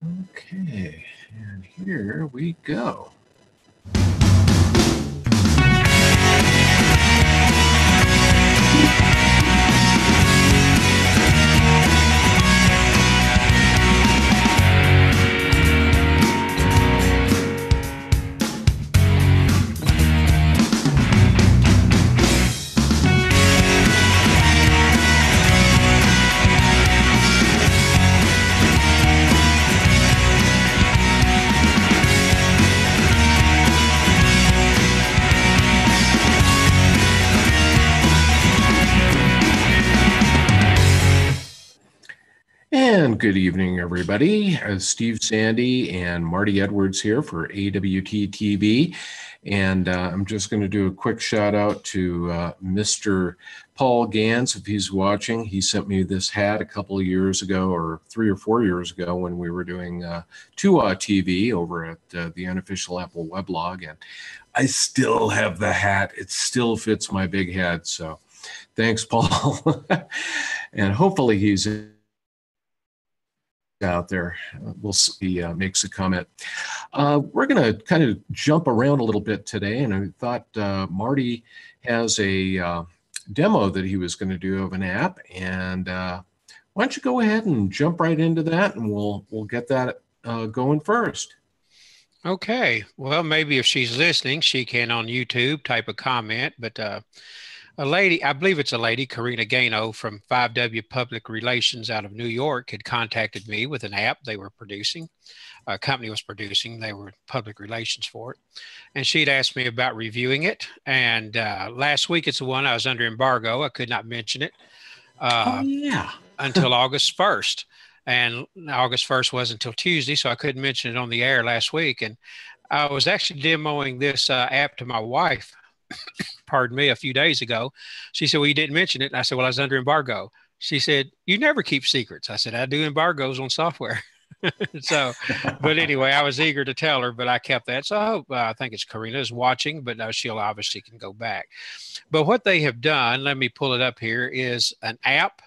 Okay, and here we go. And good evening, everybody. Steve Sandy and Marty Edwards here for AWT TV. And I'm just going to do a quick shout out to Mr. Paul Gans, if he's watching. He sent me this hat a couple of years ago, or 3 or 4 years ago, when we were doing AWT TV over at the unofficial Apple weblog. And I still have the hat. It still fits my big head. So thanks, Paul. And hopefully he's out there. We'll see. He makes a comment. We're going to kind of jump around a little bit today, and I thought Marty has a demo that he was going to do of an app, and why don't you go ahead and jump right into that, and we'll get that going first. Okay. Well, maybe if she's listening, she can on YouTube type a comment, but a lady, I believe it's a lady, Karina Gano from 5W Public Relations out of New York, had contacted me with an app they were producing. A company was producing. They were public relations for it. And she'd asked me about reviewing it. And last week, it's the one I was under embargo. I could not mention it until August 1st. And August 1st wasn't until Tuesday, so I couldn't mention it on the air last week. And I was actually demoing this app to my wife, pardon me, a few days ago. She said, well, you didn't mention it. And I said, well, I was under embargo. She said, you never keep secrets. I said, I do embargoes on software. So, but anyway, I was eager to tell her, but I kept that. So I hope, I think it's Karina is watching, but she'll obviously can go back. But what they have done, let me pull it up here, is an app.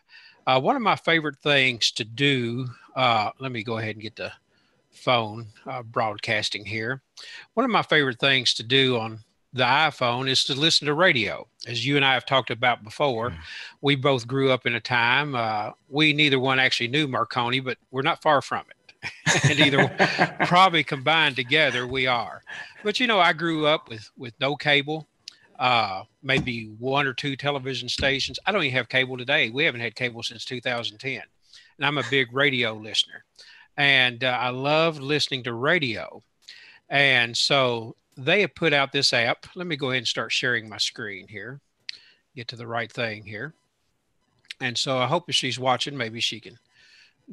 One of my favorite things to do, let me go ahead and get the phone broadcasting here. One of my favorite things to do on the iPhone is to listen to radio. As you and I have talked about before, we both grew up in a time, we neither one actually knew Marconi, but we're not far from it. And either probably combined together, we are. But, you know, I grew up with no cable, maybe 1 or 2 television stations. I don't even have cable today. We haven't had cable since 2010. And I'm a big radio listener. And I love listening to radio. And so they have put out this app. Let me go ahead and start sharing my screen here. Get to the right thing here. And so I hope if she's watching, maybe she can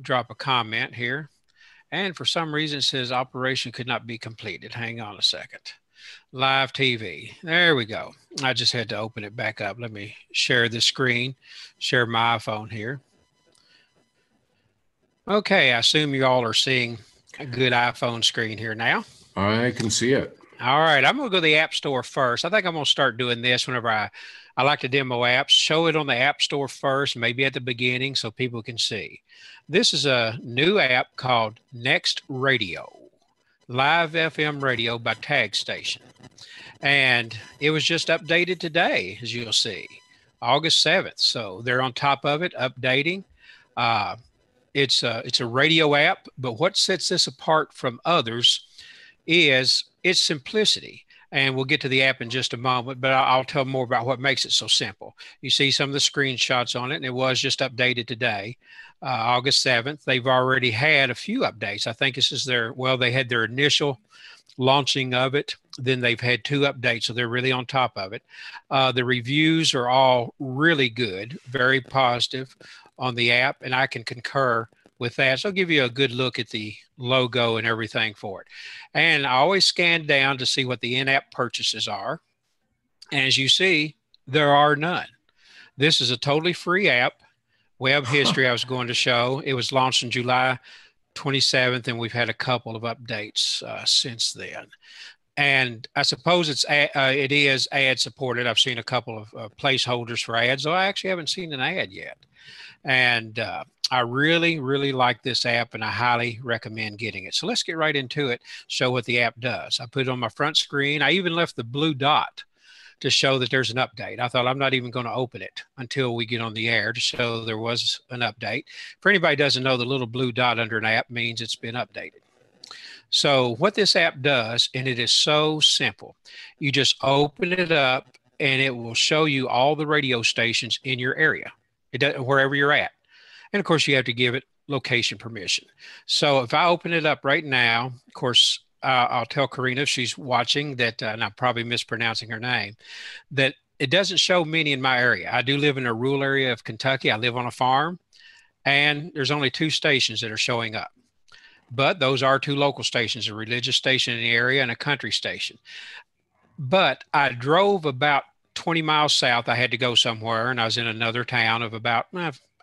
drop a comment here. And for some reason, it says operation could not be completed. Hang on a second. Live TV. There we go. I just had to open it back up. Let me share the screen, share my iPhone here. Okay, I assume you all are seeing a good iPhone screen here now. I can see it. All right, I'm going to go to the App Store first. I think I'm going to start doing this whenever I like to demo apps. Show it on the App Store first, maybe at the beginning so people can see. This is a new app called NextRadio Live FM Radio by Tag Station. And it was just updated today, as you'll see, August 7th. So they're on top of it, updating. It's a radio app, but what sets this apart from others is its simplicity. And we'll get to the app in just a moment, but I'll tell more about what makes it so simple. You see some of the screenshots on it, and it was just updated today, August 7th. They've already had a few updates. I think this is they had their initial launching of it. Then they've had 2 updates, so they're really on top of it. The reviews are all really good, very positive on the app, and I can concur with that. So I'll give you a good look at the logo and everything for it. And I always scan down to see what the in-app purchases are. And as you see, there are none. This is a totally free app. Web history I was going to show. It was launched on July 27th, and we've had a couple of updates since then. And I suppose it is ad supported. I've seen a couple of placeholders for ads, though I actually haven't seen an ad yet. And I really, really like this app, and I highly recommend getting it. So let's get right into it, show what the app does. I put it on my front screen. I even left the blue dot to show that there's an update. I thought I'm not even going to open it until we get on the air to show there was an update. For anybody who doesn't know, the little blue dot under an app means it's been updated. So what this app does, and it is so simple, you just open it up and it will show you all the radio stations in your area, wherever you're at. And of course, you have to give it location permission. So if I open it up right now, of course, I'll tell Karina if she's watching that, and I'm probably mispronouncing her name, that it doesn't show many in my area. I do live in a rural area of Kentucky. I live on a farm, and there's only 2 stations that are showing up. But those are 2 local stations, a religious station in the area and a country station. But I drove about 20 miles south. I had to go somewhere, and I was in another town of about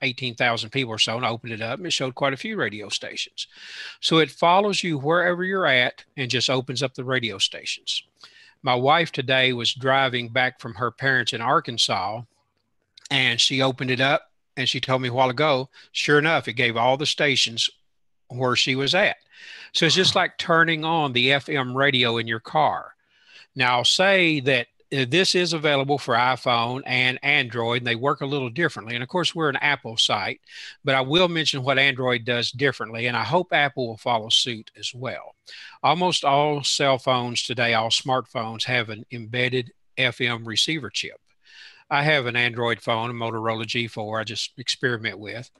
18,000 people or so, and I opened it up, and it showed quite a few radio stations. So it follows you wherever you're at and just opens up the radio stations. My wife today was driving back from her parents in Arkansas, and she opened it up, and she told me a while ago, sure enough, it gave all the stations where she was at. So it's just like turning on the FM radio in your car. Now, I'll say that this is available for iPhone and Android, and they work a little differently. And of course, we're an Apple site, but I will mention what Android does differently, and I hope Apple will follow suit as well. Almost all cell phones today, all smartphones, have an embedded FM receiver chip. I have an Android phone, a Motorola G4, I just experiment with,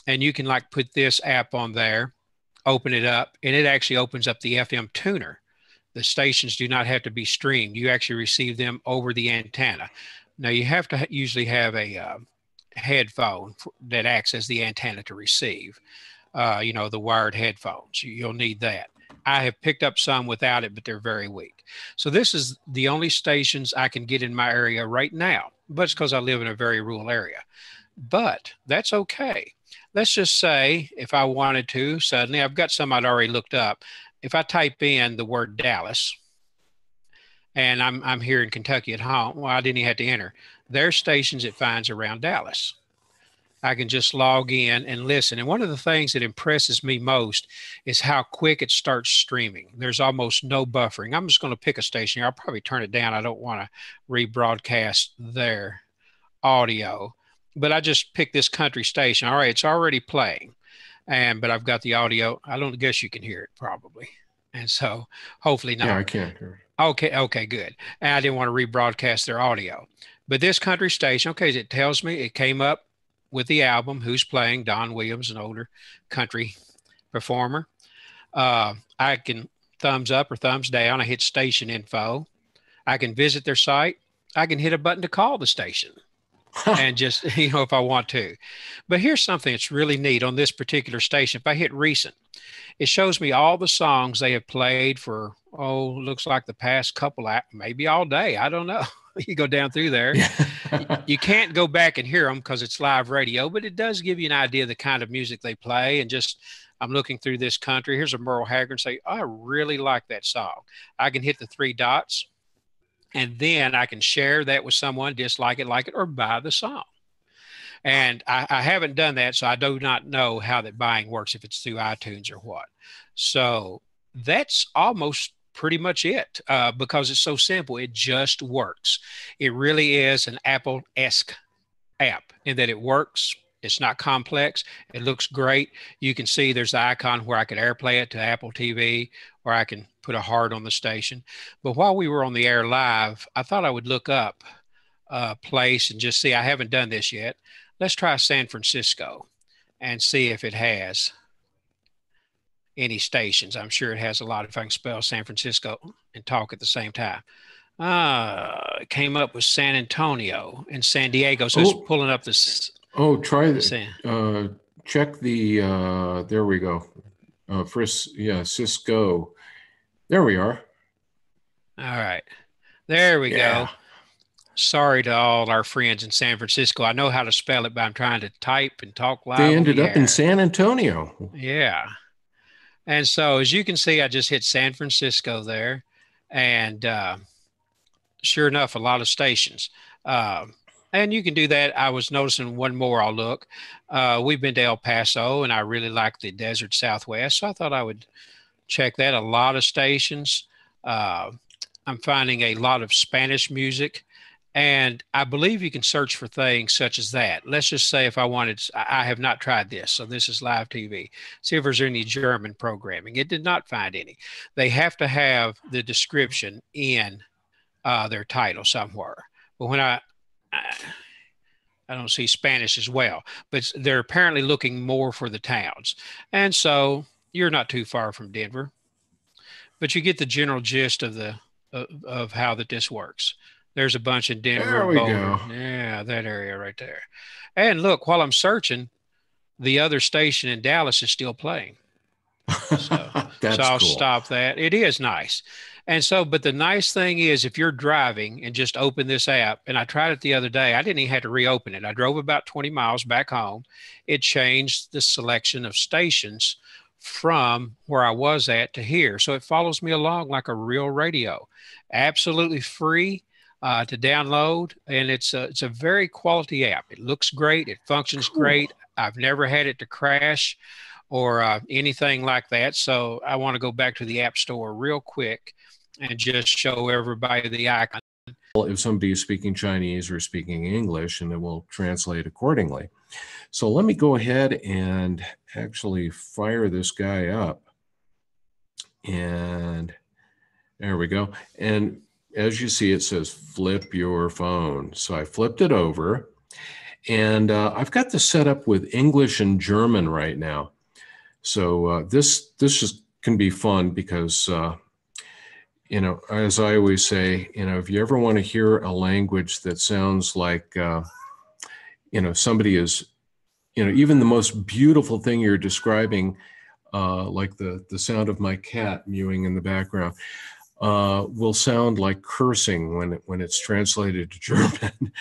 and you can like put this app on there, open it up, and it actually opens up the FM tuner. The stations do not have to be streamed. You actually receive them over the antenna. Now, you have to usually have a headphone that acts as the antenna to receive, the wired headphones. You'll need that. I have picked up some without it, but they're very weak. So this is the only stations I can get in my area right now, but it's because I live in a very rural area. But that's okay. Let's just say if I wanted to, suddenly, I've got some I'd already looked up. If I type in the word Dallas, and I'm here in Kentucky at home, well, I didn't even have to enter. There's stations it finds around Dallas. I can just log in and listen. And one of the things that impresses me most is how quick it starts streaming. There's almost no buffering. I'm just going to pick a station here. I'll probably turn it down. I don't want to rebroadcast their audio. But I just picked this country station. All right, it's already playing. But I've got the audio. I don't guess you can hear it probably. And so hopefully not. Yeah, I can't hear it. Okay, good. And I didn't want to rebroadcast their audio. But this country station, okay, it tells me it came up with the album, who's playing, Don Williams, an older country performer. I can thumbs up or thumbs down. I hit station info. I can visit their site. I can hit a button to call the station. And just, if I want to. But here's something that's really neat on this particular station. If I hit recent, it shows me all the songs they have played for, looks like the past couple, maybe all day. I don't know. You go down through there. You can't go back and hear them because it's live radio, but it does give you an idea of the kind of music they play. And just, I'm looking through this country. Here's a Merle Haggard and say, I really like that song. I can hit the 3 dots. And then I can share that with someone, dislike it, like it, or buy the song. And I haven't done that, so I do not know how that buying works, if it's through iTunes or what. So that's almost pretty much it because it's so simple. It just works. It really is an Apple-esque app in that it works. It's not complex. It looks great. You can see there's the icon where I could AirPlay it to Apple TV, or I can put a heart on the station. But while we were on the air live, I thought I would look up a place and just see. I haven't done this yet. Let's try San Francisco and see if it has any stations. I'm sure it has a lot if I can spell San Francisco and talk at the same time. It came up with San Antonio and San Diego. So it's pulling up this. Try this. Check the, there we go. Cisco. There we are. All right. There we go. Sorry to all our friends in San Francisco. I know how to spell it, but I'm trying to type and talk loud. They ended up in San Antonio. Yeah. And so as you can see, I just hit San Francisco there. And sure enough, a lot of stations. And you can do that. I was noticing one more. I'll look. We've been to El Paso, and I really like the desert Southwest, so I thought I would check that. A lot of stations. I'm finding a lot of Spanish music, and I believe you can search for things such as that. Let's just say if I wanted, I have not tried this, so this is live TV. See if there's any German programming. It did not find any. They have to have the description in their title somewhere. But when I don't see Spanish as well, but they're apparently looking more for the towns. And so you're not too far from Denver, but you get the general gist of of how this works. There's a bunch in Denver. There we go. Yeah, that area right there. And look, while I'm searching, the other station in Dallas is still playing. So, That's I'll cool. stop that. It is nice. And so, but the nice thing is if you're driving and just open this app, and I tried it the other day, I didn't even have to reopen it. I drove about 20 miles back home. It changed the selection of stations from where I was at to here. So it follows me along like a real radio. Absolutely free to download. And it's a very quality app. It looks great. It functions great. I've never had it to crash or anything like that. So I want to go back to the App Store real quick and just show everybody the icon. If somebody is speaking Chinese or speaking English, and it will translate accordingly. So let me go ahead and actually fire this guy up. And there we go. And as you see, it says flip your phone. So I flipped it over, and I've got this set up with English and German right now. So this just can be fun because, you know, as I always say, you know, if you ever want to hear a language that sounds like, you know, somebody is, you know, even the most beautiful thing you're describing, like the sound of my cat mewing in the background, will sound like cursing when it's translated to German.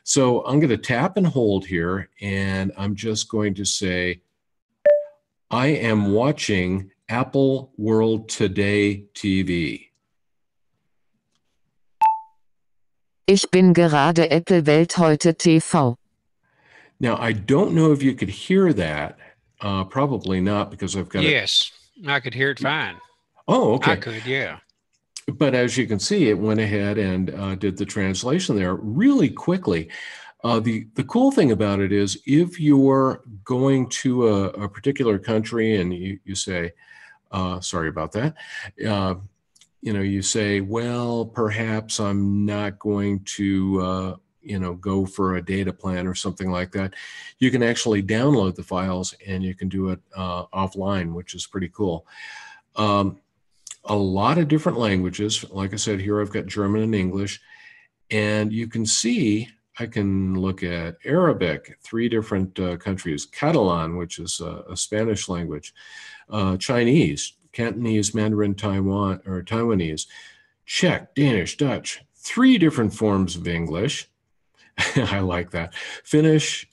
So I'm going to tap and hold here, and I'm just going to say, I am watching Apple World Today TV. Ich bin gerade Apple Welt heute TV. Now, I don't know if you could hear that. Probably not, because I've got Yes, I could hear it fine. Oh, okay. I could, yeah. But as you can see, it went ahead and did the translation there really quickly. The cool thing about it is if you're going to a particular country and you say, sorry about that, you know, you say, well, perhaps I'm not going to, you know, go for a data plan or something like that. You can actually download the files and you can do it offline, which is pretty cool. A lot of different languages. Like I said, here I've got German and English, and you can see I can look at Arabic, 3 different countries, Catalan, which is a Spanish language, Chinese, Cantonese, Mandarin, Taiwan, or Taiwanese, Czech, Danish, Dutch, 3 different forms of English. I like that. Finnish,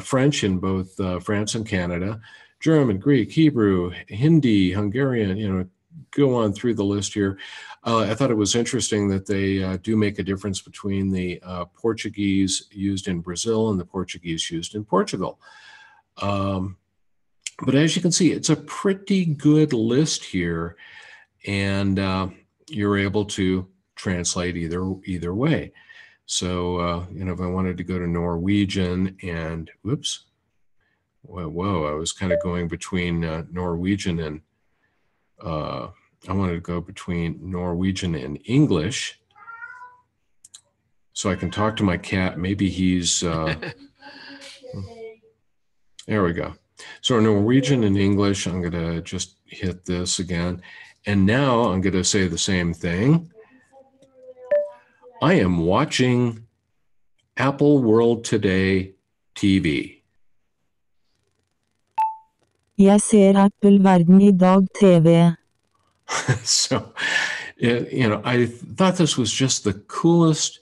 French in both France and Canada, German, Greek, Hebrew, Hindi, Hungarian, you know, go on through the list here. I thought it was interesting that they do make a difference between the Portuguese used in Brazil and the Portuguese used in Portugal. But as you can see, it's a pretty good list here, and you're able to translate either way. So, you know, if I wanted to go to Norwegian and, whoops, whoa, I was kind of going between Norwegian and, I wanted to go between Norwegian and English so I can talk to my cat. Maybe he's, there we go. So Norwegian and English, I'm going to just hit this again. And now I'm going to say the same thing. I am watching Apple World Today TV. Jeg ser Apple Verden I dag TV. So, you know, I thought this was just the coolest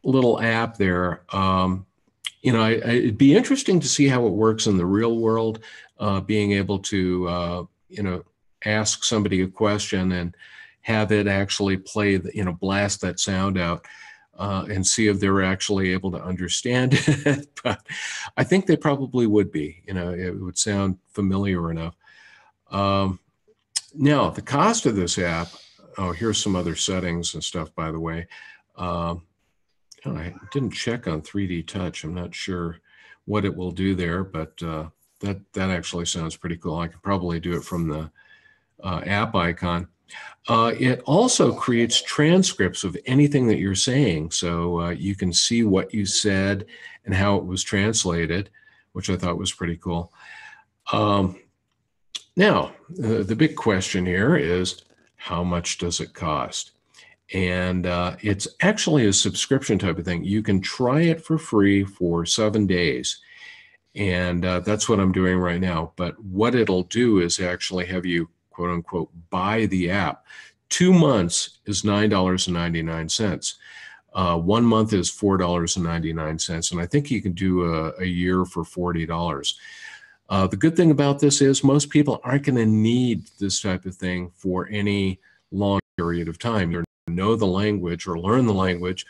little app there. You know, it'd be interesting to see how it works in the real world, being able to, you know, ask somebody a question and have it actually play, blast that sound out and see if they're actually able to understand it. But I think they probably would be. It would sound familiar enough. Now, the cost of this app, here's some other settings and stuff, by the way. I didn't check on 3D Touch. I'm not sure what it will do there, but that actually sounds pretty cool. I could probably do it from the app icon. It also creates transcripts of anything that you're saying, so you can see what you said and how it was translated, which I thought was pretty cool. Now, the big question here is, how much does it cost? And it's actually a subscription type of thing. You can try it for free for 7 days. And that's what I'm doing right now. But what it'll do is actually have you, quote unquote, buy the app. 2 months is $9.99. 1 month is $4.99. And I think you can do a year for $40. The good thing about this is most people aren't going to need this type of thing for any long period of time. You're know the language or learn the language,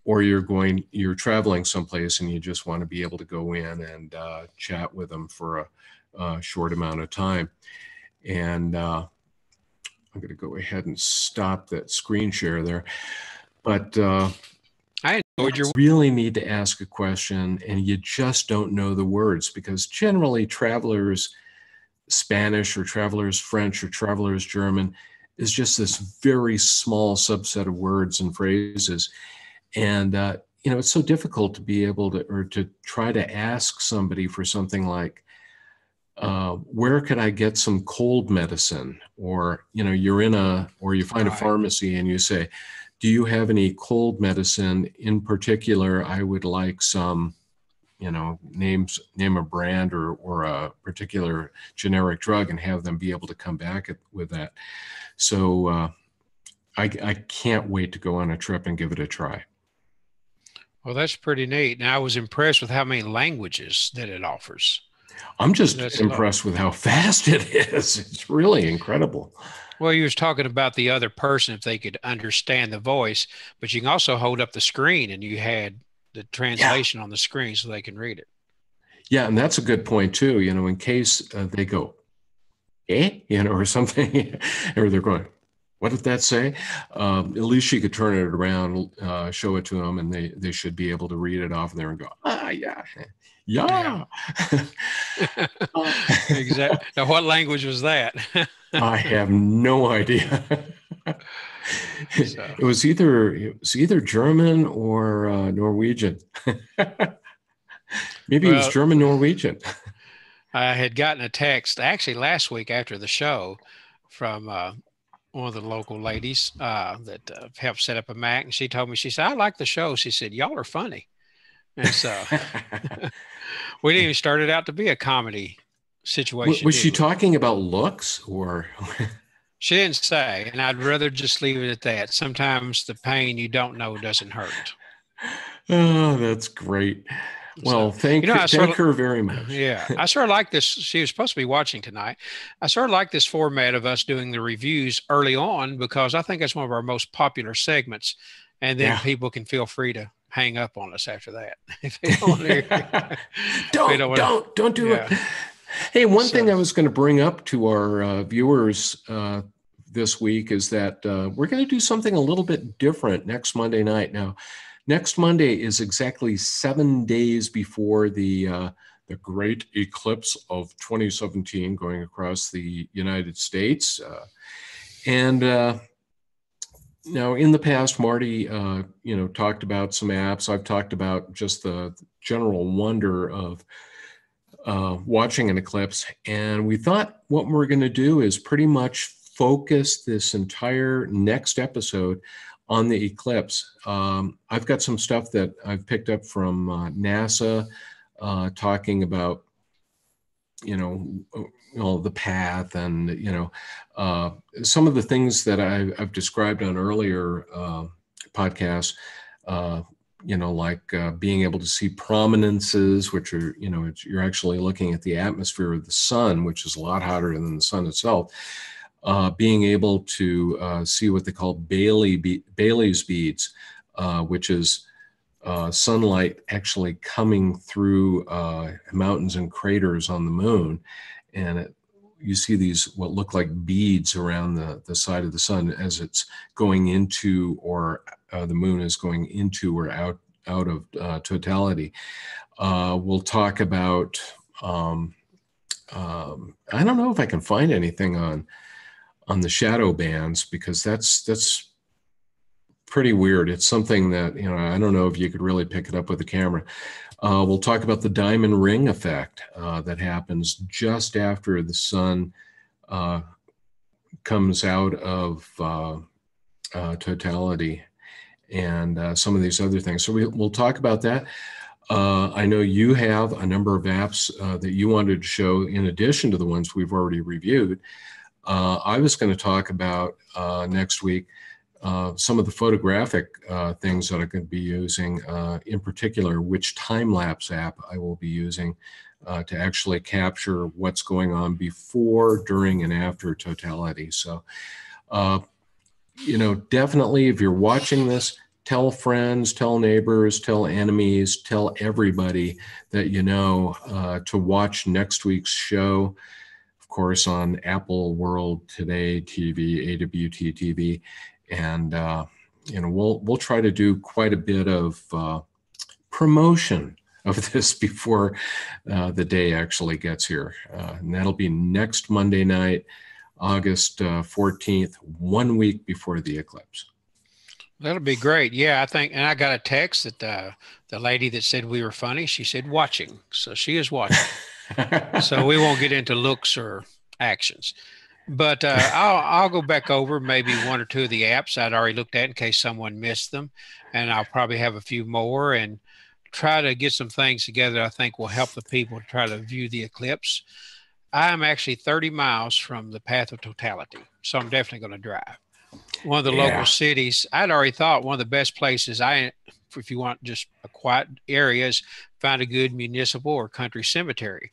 or you're traveling someplace and you just want to be able to go in and chat with them for a short amount of time. And I'm going to go ahead and stop that screen share there. But I enjoyed your. Really need to ask a question and you just don't know the words, because generally travelers Spanish or travelers French or travelers German is just this very small subset of words and phrases. And, it's so difficult to be able to, or to try to ask somebody for something like, where could I get some cold medicine? Or, you find a pharmacy and you say, do you have any cold medicine in particular? I would like some, name a brand or a particular generic drug, and have them be able to come back with that. So I can't wait to go on a trip and give it a try. Well, that's pretty neat. And I was impressed with how many languages that it offers. I'm just impressed with how fast it is. It's really incredible. Well, you was talking about the other person, if they could understand the voice, but you can also hold up the screen and you had the translation on the screen so they can read it. Yeah, and that's a good point too. In case they go, or something, or they're going, what did that say? At least you could turn it around, show it to them, and they should be able to read it off there and go, yeah. Exactly. Now, what language was that? I have no idea. It was either German or Norwegian. Maybe it was German Norwegian. I had gotten a text actually last week after the show from one of the local ladies that helped set up a Mac, and she told me, she said, I like the show. She said, y'all are funny. And so we didn't even start it out to be a comedy situation. Was she talking about looks or? She didn't say, and I'd rather just leave it at that. Sometimes the pain you don't know doesn't hurt. Oh, that's great. Well, thank her very much. Yeah, I sort of like this. She was supposed to be watching tonight. I sort of like this format of us doing the reviews early on, because I think it's one of our most popular segments. And then people can feel free to hang up on us after that. If they don't do it. Hey, one thing I was going to bring up to our viewers this week is that we're going to do something a little bit different next Monday night. Now, next Monday is exactly 7 days before the great eclipse of 2017 going across the United States. Now, in the past, Marty, talked about some apps. I've talked about just the general wonder of watching an eclipse. And we thought what we're going to do is pretty much focus this entire next episode on the eclipse. I've got some stuff that I've picked up from NASA talking about, the path and, some of the things that I've described on earlier podcasts, like being able to see prominences, which are, you're actually looking at the atmosphere of the sun, which is a lot hotter than the sun itself. being able to see what they call Bailey's beads, which is sunlight actually coming through mountains and craters on the moon. And you see these what look like beads around the side of the sun as it's going into, or the moon is going into or out of totality. We'll talk about, I don't know if I can find anything on the shadow bands, because that's pretty weird. It's something that, I don't know if you could really pick it up with a camera. We'll talk about the diamond ring effect that happens just after the sun comes out of totality, and some of these other things. So we'll talk about that. I know you have a number of apps that you wanted to show in addition to the ones we've already reviewed. I was going to talk about next week some of the photographic things that I'm going to be using, in particular, which time-lapse app I will be using to actually capture what's going on before, during, and after totality. So, definitely, if you're watching this, tell friends, tell neighbors, tell enemies, tell everybody that you know to watch next week's show, of course, on Apple World Today TV, AWT TV. And, we'll try to do quite a bit of promotion of this before the day actually gets here. And that'll be next Monday night, August 14th, 1 week before the eclipse. That'll be great. Yeah, I think, and I got a text that the lady that said we were funny, she said watching. So she is watching. So we won't get into looks or actions. But I'll go back over maybe one or two of the apps I'd already looked at in case someone missed them. And I'll probably have a few more and try to get some things together I think will help the people try to view the eclipse. I'm actually 30 miles from the path of totality, so I'm definitely going to drive. One of the local cities, I'd already thought one of the best places, if you want just a quiet area, is find a good municipal or country cemetery.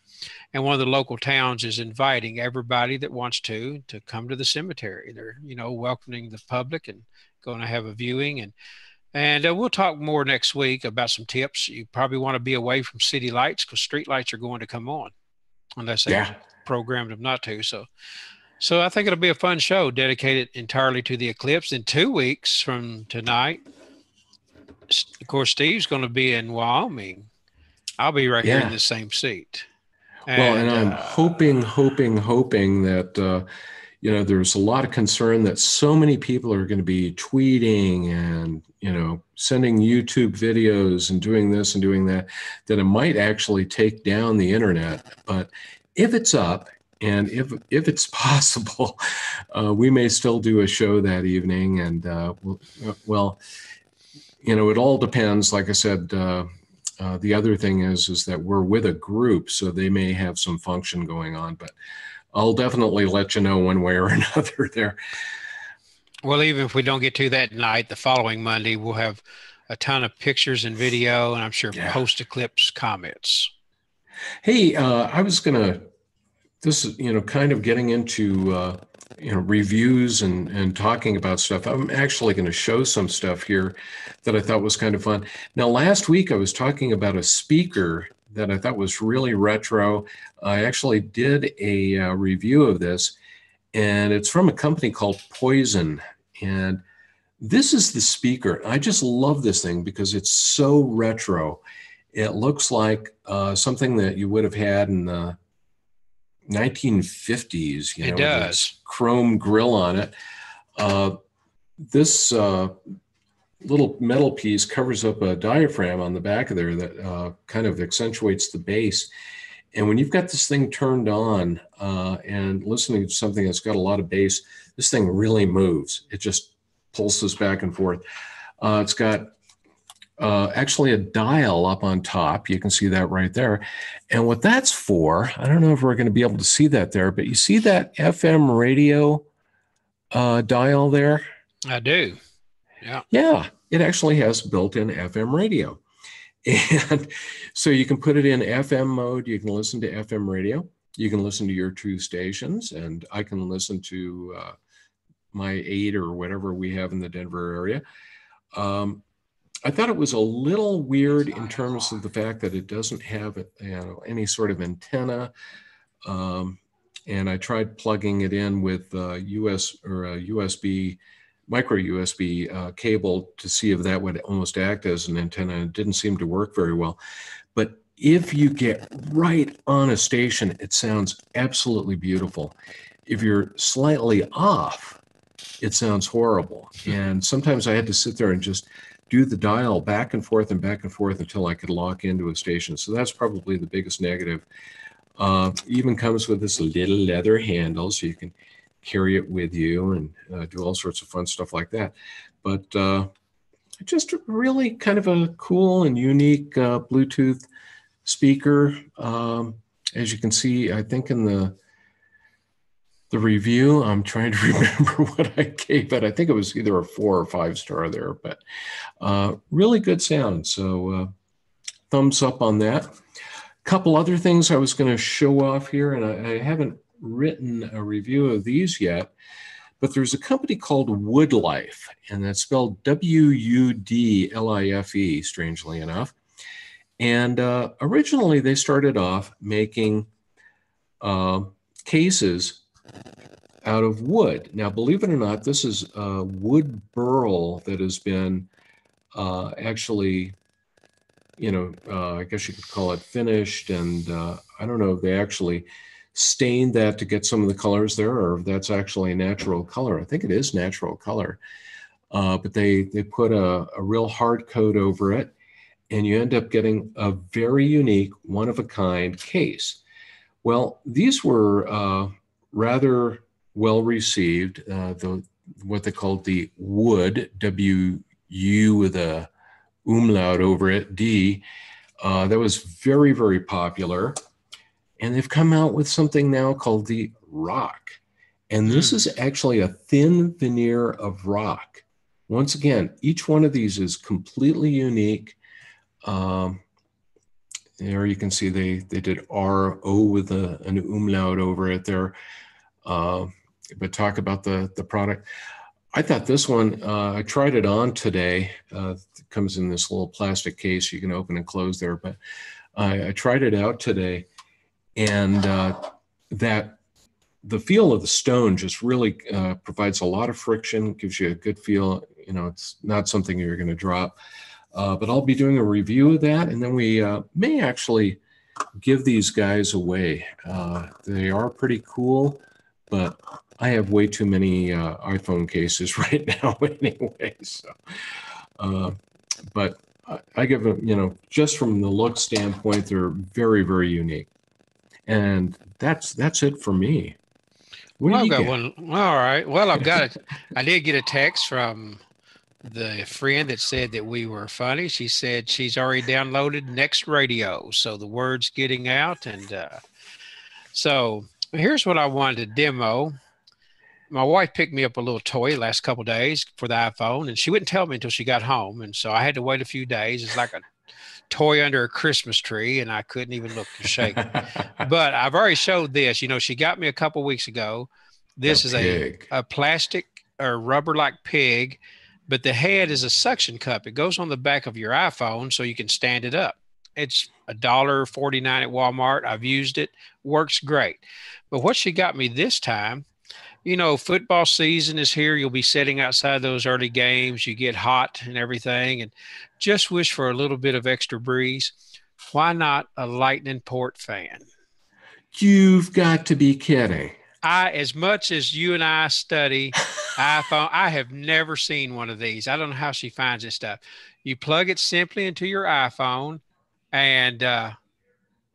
And one of the local towns is inviting everybody that wants to come to the cemetery. They're, welcoming the public and going to have a viewing. And we'll talk more next week about some tips. You probably want to be away from city lights because street lights are going to come on unless they programmed them not to. So I think it'll be a fun show dedicated entirely to the eclipse. In 2 weeks from tonight, of course, Steve's going to be in Wyoming. I'll be right here in the same seat. And I'm hoping that, there's a lot of concern that so many people are going to be tweeting and, sending YouTube videos and doing this and doing that, that it might actually take down the internet. But if it's up, and if it's possible, we may still do a show that evening. And, it all depends. Like I said, the other thing is that we're with a group, so they may have some function going on. But I'll definitely let you know one way or another there. Well, even if we don't get to that night, the following Monday, we'll have a ton of pictures and video, and I'm sure post-eclipse comments. Hey, I was going to, this is, kind of getting into, reviews and talking about stuff. I'm actually going to show some stuff here that I thought was kind of fun. Now, last week I was talking about a speaker that I thought was really retro. I actually did a review of this, and it's from a company called Poison. And this is the speaker. I just love this thing because it's so retro. It looks like something that you would have had in the 1950s, it does. With chrome grill on it. This little metal piece covers up a diaphragm on the back of there that kind of accentuates the bass. And when you've got this thing turned on and listening to something that's got a lot of bass, this thing really moves. It just pulses back and forth. It's got actually a dial up on top. You can see that right there. And what that's for, I don't know if we're going to be able to see that there, but you see that FM radio dial there? I do. Yeah. Yeah, it actually has built-in FM radio. And so you can put it in FM mode. You can listen to FM radio. you can listen to your two stations, and I can listen to my 8 or whatever we have in the Denver area. I thought it was a little weird in terms of the fact that it doesn't have any sort of antenna. And I tried plugging it in with USB, micro USB cable to see if that would almost act as an antenna. It didn't seem to work very well. But if you get right on a station, it sounds absolutely beautiful. If you're slightly off, it sounds horrible. And sometimes I had to sit there and just do the dial back and forth until I could lock into a station. So that's probably the biggest negative. Even comes with this little leather handle, so you can carry it with you and do all sorts of fun stuff like that. But just really kind of a cool and unique Bluetooth speaker. As you can see, I think in the review, I'm trying to remember what I gave it. I think it was either a 4 or 5 star there, but really good sound. So thumbs up on that. Couple other things I was going to show off here, and I haven't written a review of these yet, but there's a company called Woodlife, and that's spelled WUDLIFE, strangely enough. And originally they started off making cases out of wood. Now, believe it or not, this is a wood burl that has been actually, I guess you could call it finished. And I don't know if they actually stained that to get some of the colors there, or if that's actually a natural color. I think it is natural color. But they put a real hard coat over it, and you end up getting a very unique, one-of-a-kind case. Well, these were rather well received. What they called the Wood, W-U with a umlaut over it, D, that was very, very popular. And they've come out with something now called the Rock. And this is actually a thin veneer of rock. Once again, each one of these is completely unique. There you can see they did R-O with an umlaut over it there. But talk about the product. I thought this one, I tried it on today. It comes in this little plastic case you can open and close there. But I tried it out today, and that the feel of the stone just really provides a lot of friction, gives you a good feel. It's not something you're going to drop. But I'll be doing a review of that, and then we may actually give these guys away. They are pretty cool, but I have way too many iPhone cases right now anyway. So, but I give them, just from the look standpoint, they're very, very unique. And that's it for me. I've got one. All right. Well, I've got it. I did get a text from the friend that said that we were funny. She said she's already downloaded NextRadio, so the word's getting out. And so here's what I wanted to demo. My wife picked me up a little toy the last couple of days for the iPhone, and she wouldn't tell me until she got home. And so I had to wait a few days. It's like a toy under a Christmas tree, and I couldn't even look or shake it. But I've already showed this. She got me a couple of weeks ago. This is a plastic or rubber-like pig, but the head is a suction cup. It goes on the back of your iPhone so you can stand it up. It's $1.49 at Walmart. I've used it. Works great. But what she got me this time, football season is here. You'll be sitting outside those early games. You get hot and everything, and just wish for a little bit of extra breeze. Why not a lightning port fan? You've got to be kidding. As much as you and I study iPhone, I have never seen one of these. I don't know how she finds this stuff. You plug it simply into your iPhone, and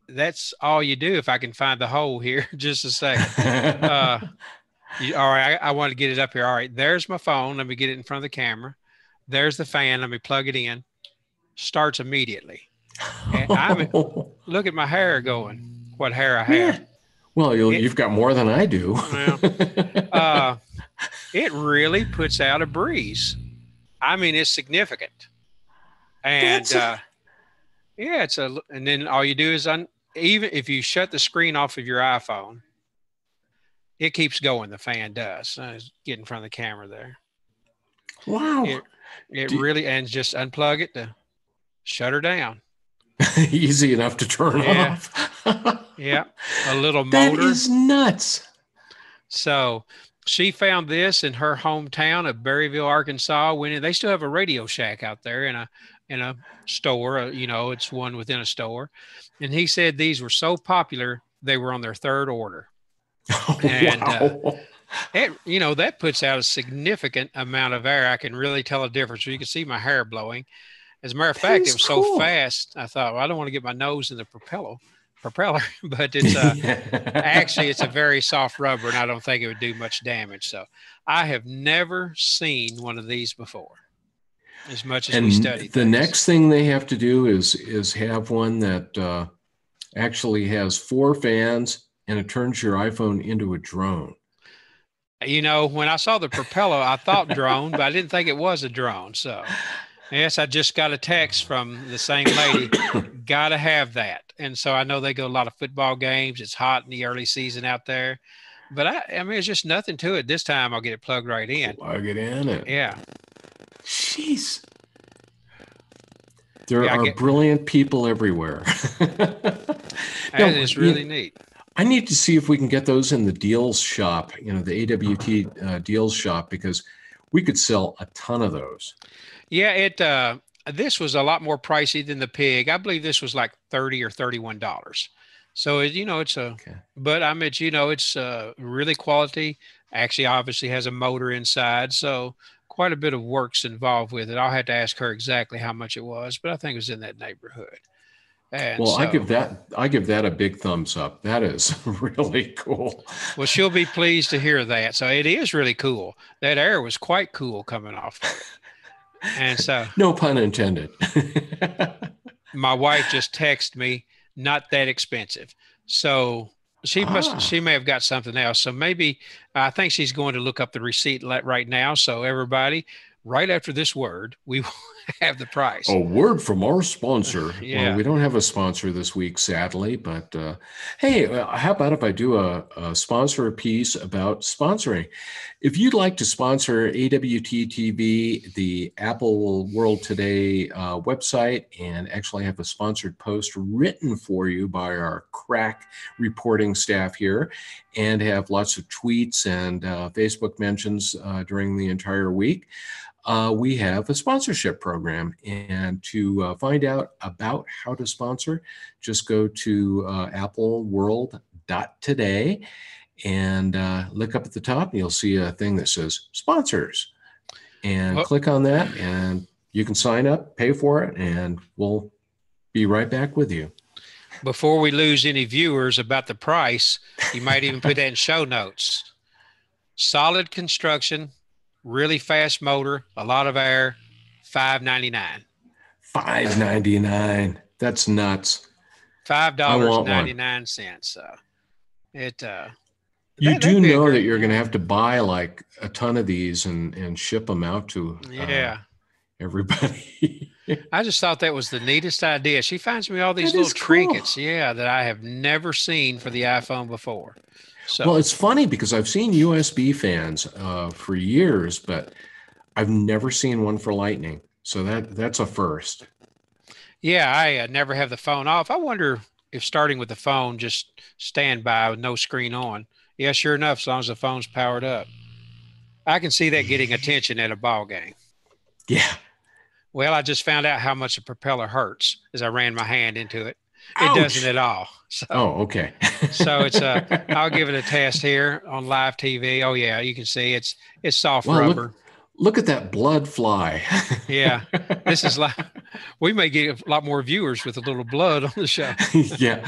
that's all you do. If I can find the hole here, just a second. All right, I want to get it up here. All right, there's my phone. Let me get it in front of the camera. There's the fan. Let me plug it in. Starts immediately. And look at my hair going. What hair I have. Yeah. Well, you've got more than I do. Well, it really puts out a breeze. I mean, it's significant. And and then all you do is even if you shut the screen off of your iPhone, it keeps going. The fan does. Get in front of the camera there. Wow. It really, and just unplug it to shut her down. Easy enough to turn off. Yeah. A little motor. That is nuts. So she found this in her hometown of Berryville, Arkansas. They still have a Radio Shack out there in a store. It's one within a store. And he said these were so popular, they were on their third order. And wow. That puts out a significant amount of air. I can really tell a difference. You can see my hair blowing. As a matter of fact, it was so fast. I thought, well, I don't want to get my nose in the propeller, but it's actually it's a very soft rubber, and I don't think it would do much damage. So I have never seen one of these before. As much as we study the next thing they have to do is have one that actually has 4 fans, and it turns your iPhone into a drone. When I saw the propeller, I thought drone, but I didn't think it was a drone. So, yes, I just got a text from the same lady, got to have that. And so I know they go to a lot of football games. It's hot in the early season out there. But, I mean, it's just nothing to it. This time I'll get it plugged right in. Plug it in. Yeah. Jeez. There are brilliant people everywhere. That is really neat. I need to see if we can get those in the deals shop, the AWT deals shop, because we could sell a ton of those. Yeah, this was a lot more pricey than the Pig. I believe this was like $30 or $31. So but I mean, it's really quality. Actually, obviously has a motor inside, so quite a bit of work's involved with it. I'll have to ask her exactly how much it was, but I think it was in that neighborhood. And I give that a big thumbs up. That is really cool. Well, she'll be pleased to hear that. So it is really cool. That air was quite cool coming off of it. And so no pun intended. My wife just texted me, not that expensive. So she may have got something else. So maybe I think she's going to look up the receipt right now. So everybody, right after this word, we will have the price. A word from our sponsor. Yeah. Well, we don't have a sponsor this week, sadly, but hey, how about if I do a sponsor piece about sponsoring? If you'd like to sponsor AWT TV, the Apple World Today website, and actually have a sponsored post written for you by our crack reporting staff here, and have lots of tweets and Facebook mentions during the entire week, we have a sponsorship program. And to find out about how to sponsor, just go to appleworld.today and look up at the top, and you'll see a thing that says sponsors. And click on that, and you can sign up, pay for it, and we'll be right back with you. Before we lose any viewers about the price, you might even put that in show notes. Solid construction, really fast motor, a lot of air, $5.99. $5.99. That's nuts. $5.99. You do know that you're going to have to buy like a ton of these and ship them out to everybody. I just thought that was the neatest idea. She finds me all these little trinkets, that I have never seen for the iPhone before. So, well, it's funny because I've seen USB fans for years, but I've never seen one for Lightning. So that's a first. Yeah, I never have the phone off. I wonder if starting with the phone, just standby with no screen on. Yeah, sure enough, as long as the phone's powered up. I can see that getting attention at a ball game. Yeah. Well, I just found out how much a propeller hurts as I ran my hand into it. Ouch. It doesn't at all. So, okay. So it's I'll give it a test here on live TV. Oh yeah, you can see it's soft rubber. Look at that blood fly. Yeah, this is like we may get a lot more viewers with a little blood on the show. Yeah.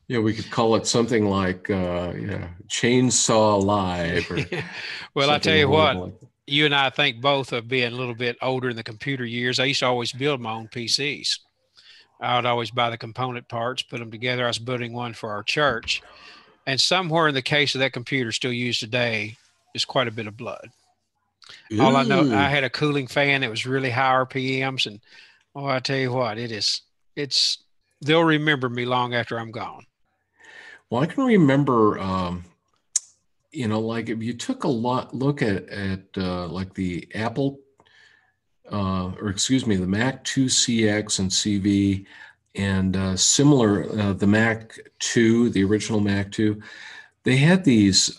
Yeah, we could call it something like Chainsaw Live. Or well, I tell you what, you and I think both of being a little bit older in the computer years. I used to always build my own PCs. I would always buy the component parts, put them together. I was building one for our church. And somewhere in the case of that computer still used today is quite a bit of blood. Ooh. All I know, I had a cooling fan that was really high RPMs. And I tell you what, it's they'll remember me long after I'm gone. Well, I can remember, like if you took a look at like the Apple, the Mac 2 CX and CV, and similar, the Mac 2, the original Mac 2, they had these,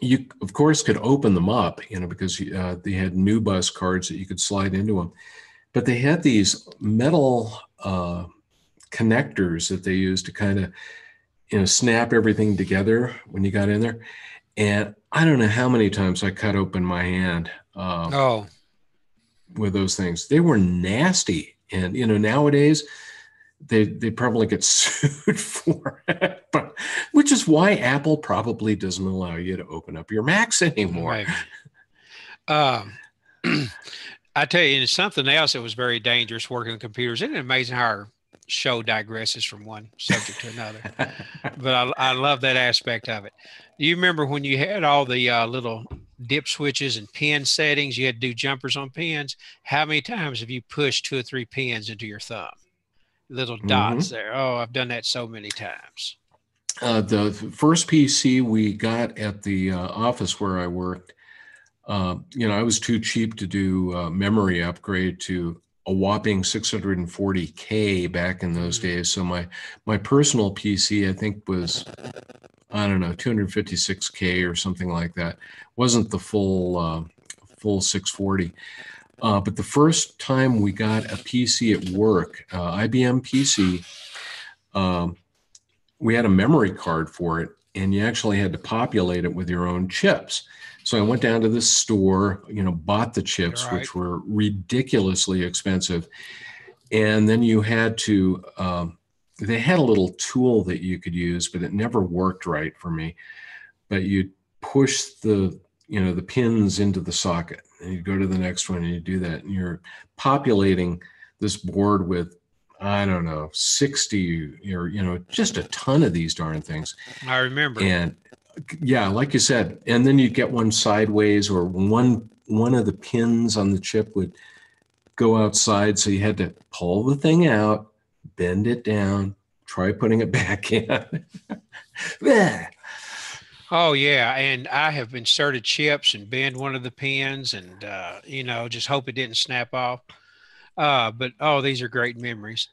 you of course could open them up, because they had new bus cards that you could slide into them, but they had these metal connectors that they used to kind of, snap everything together when you got in there. And I don't know how many times I cut open my hand with those things. They were nasty. And, nowadays they probably get sued for it, but which is why Apple probably doesn't allow you to open up your Macs anymore. Right. I tell you, it's something else that was very dangerous working on computers. Isn't it amazing how our show digresses from one subject to another? But I love that aspect of it. Do you remember when you had all the little dip switches and pin settings? You had to do jumpers on pins. How many times have you pushed 2 or 3 pins into your thumb? Little dots there. Oh, I've done that so many times. The first PC we got at the office where I worked, I was too cheap to do memory upgrade to a whopping 640K back in those days. So my personal PC, I think, was, I don't know, 256K or something like that. Wasn't the full 640. But the first time we got a PC at work, IBM PC, we had a memory card for it, and you actually had to populate it with your own chips. So I went down to this store, bought the chips, Right, which were ridiculously expensive. And then you had to, they had a little tool that you could use, but it never worked right for me. But you'd push the pins into the socket, and you go to the next one and you do that. And you're populating this board with, I don't know, 60 or, just a ton of these darn things. I remember. And yeah, like you said, and then you'd get one sideways, or one of the pins on the chip would go outside. So you had to pull the thing out, bend it down, try putting it back in. Oh, yeah. And I have inserted chips and bend one of the pins and, just hope it didn't snap off. But, these are great memories.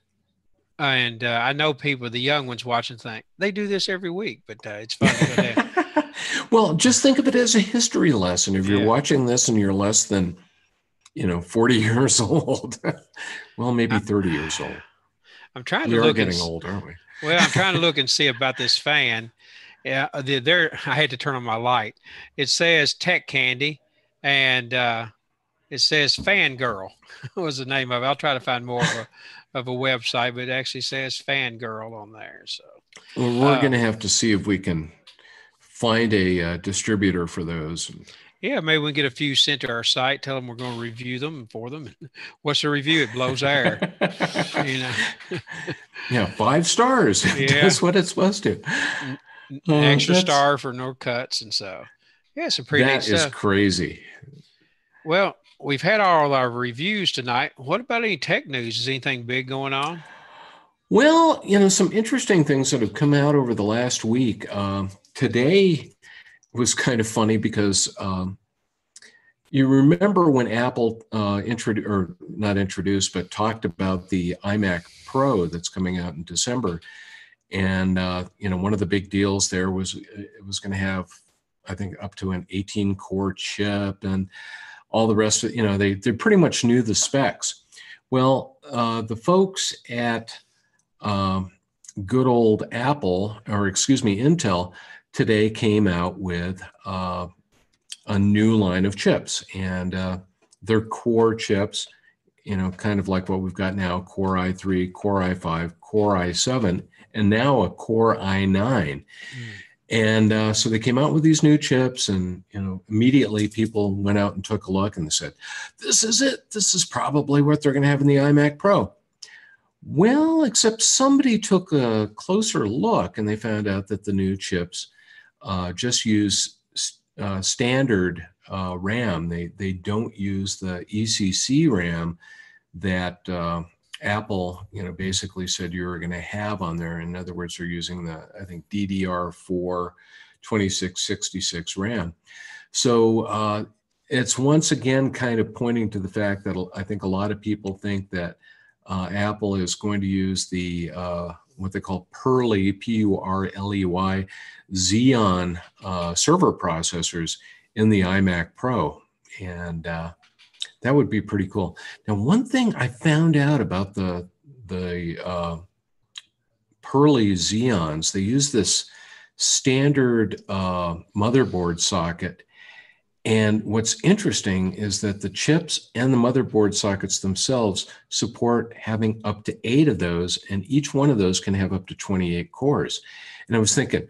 And I know people, the young ones watching, think they do this every week, but it's fun to go there. Well, just think of it as a history lesson. If you're watching this and you're less than, 40 years old, well, maybe 30 years old. I'm trying we to are look getting old, aren't we? Well, I'm trying to look and see about this fan. Yeah, I had to turn on my light. It says Tech Candy, and it says Fangirl was the name of it. I'll try to find more of a website, but it actually says Fangirl on there. So well, we're going to have to see if we can find a distributor for those. Yeah, maybe we can get a few sent to our site. Tell them we're going to review them for them. What's the review? It blows air. Yeah, 5 stars. That's what it's supposed to. Extra star for no cuts, and so some pretty neat stuff. That is crazy. Well, we've had all our reviews tonight. What about any tech news? Is anything big going on? Well, some interesting things that have come out over the last week. Today was kind of funny because you remember when Apple talked about the iMac Pro that's coming out in December. And, one of the big deals there was it was going to have, I think, up to an 18-core chip and all the rest of it. They pretty much knew the specs. Well, the folks at good old Intel today came out with a new line of chips, and their core chips, kind of like what we've got now, Core i3, Core i5, Core i7, and now a Core i9. And so they came out with these new chips, and immediately people went out and took a look, and they said, this is it. This is probably what they're going to have in the iMac Pro. Well, except somebody took a closer look, and they found out that the new chips just use standard RAM. They don't use the ECC RAM that Apple, basically said you were going to have on there. In other words, they're using the, I think, DDR4 2666 RAM. So it's once again kind of pointing to the fact that I think a lot of people think that Apple is going to use the what they call Purley, P-U-R-L-E-Y, Xeon server processors in the iMac Pro. And that would be pretty cool. Now, one thing I found out about the Purley Xeons, they use this standard motherboard socket. And what's interesting is that the chips and the motherboard sockets themselves support having up to 8 of those, and each one of those can have up to 28 cores. And I was thinking,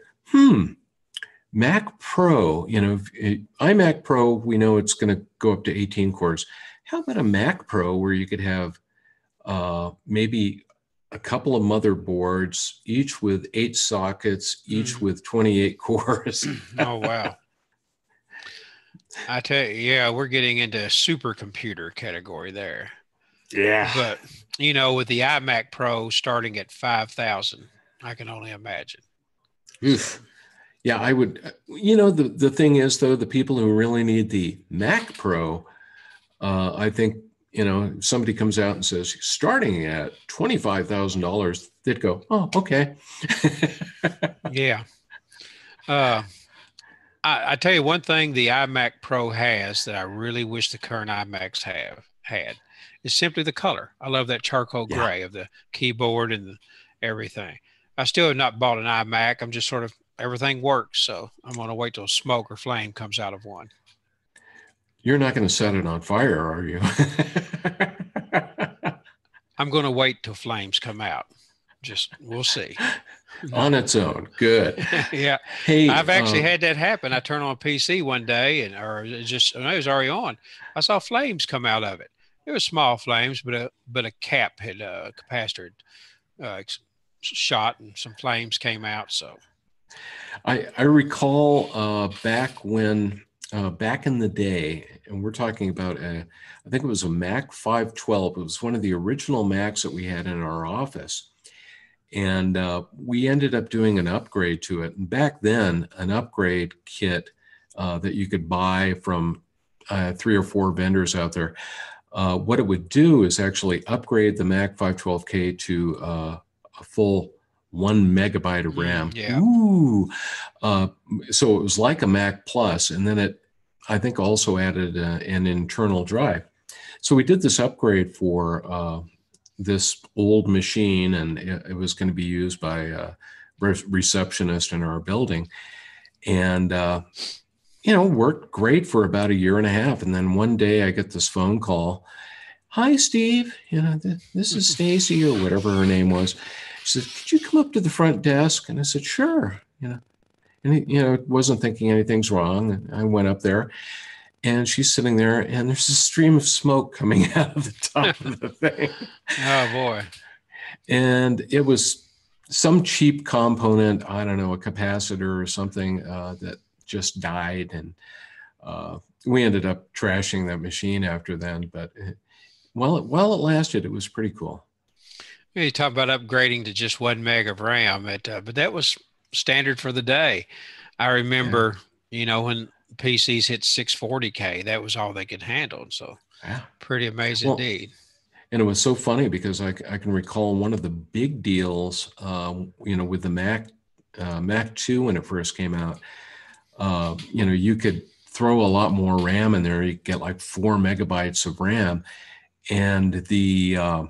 Mac Pro, iMac Pro, we know it's going to go up to 18 cores. How about a Mac Pro where you could have maybe a couple of motherboards, each with 8 sockets, each with 28 cores? Oh, wow. I tell you, yeah, we're getting into supercomputer category there. Yeah. But, with the iMac Pro starting at 5,000, I can only imagine. Oof. Yeah, I would, the thing is, though, the people who really need the Mac Pro, I think, if somebody comes out and says, starting at $25,000, they'd go, oh, okay. Yeah. I tell you one thing the iMac Pro has that I really wish the current iMacs had is simply the color. I love that charcoal gray of the keyboard and everything. I still have not bought an iMac. I'm just sort of, everything works. So I'm going to wait till smoke or flame comes out of one. You're not going to set it on fire, are you? I'm going to wait till flames come out. We'll see. On its own. Good. Yeah. Hey, I've actually had that happen. I turned on a PC one day it was already on. I saw flames come out of it. It was small flames, but a cap had capacitor shot and some flames came out. So I recall back in the day, and we're talking about I think it was a Mac 512. It was one of the original Macs that we had in our office. And we ended up doing an upgrade to it. And back then, an upgrade kit that you could buy from 3 or 4 vendors out there, what it would do is actually upgrade the Mac 512K to a full 1 megabyte of RAM. Yeah. Ooh. So it was like a Mac Plus, and then it, I think, also added an internal drive. So we did this upgrade for this old machine, and it was going to be used by a receptionist in our building, and worked great for about 1.5 years. And then one day I get this phone call. Hi, Steve. This is Stacy, or whatever her name was. She said, could you come up to the front desk? And I said, sure. And wasn't thinking anything's wrong. And I went up there. And she's sitting there, and there's a stream of smoke coming out of the top of the thing. Oh, boy. And it was some cheap component, I don't know, a capacitor or something that just died. And we ended up trashing that machine after then. But while it lasted, it was pretty cool. You talk about upgrading to just 1 meg of RAM, but that was standard for the day. I remember, when PCs hit 640K, that was all they could handle. So pretty amazing indeed. And it was so funny because I can recall one of the big deals, with the Mac 2 when it first came out, you could throw a lot more RAM in there. You get like 4 megabytes of RAM, and the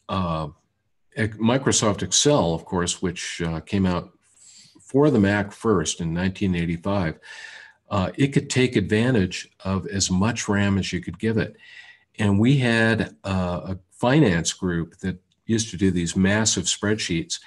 Microsoft Excel, of course, which came out for the Mac first in 1985, it could take advantage of as much RAM as you could give it. And we had a finance group that used to do these massive spreadsheets.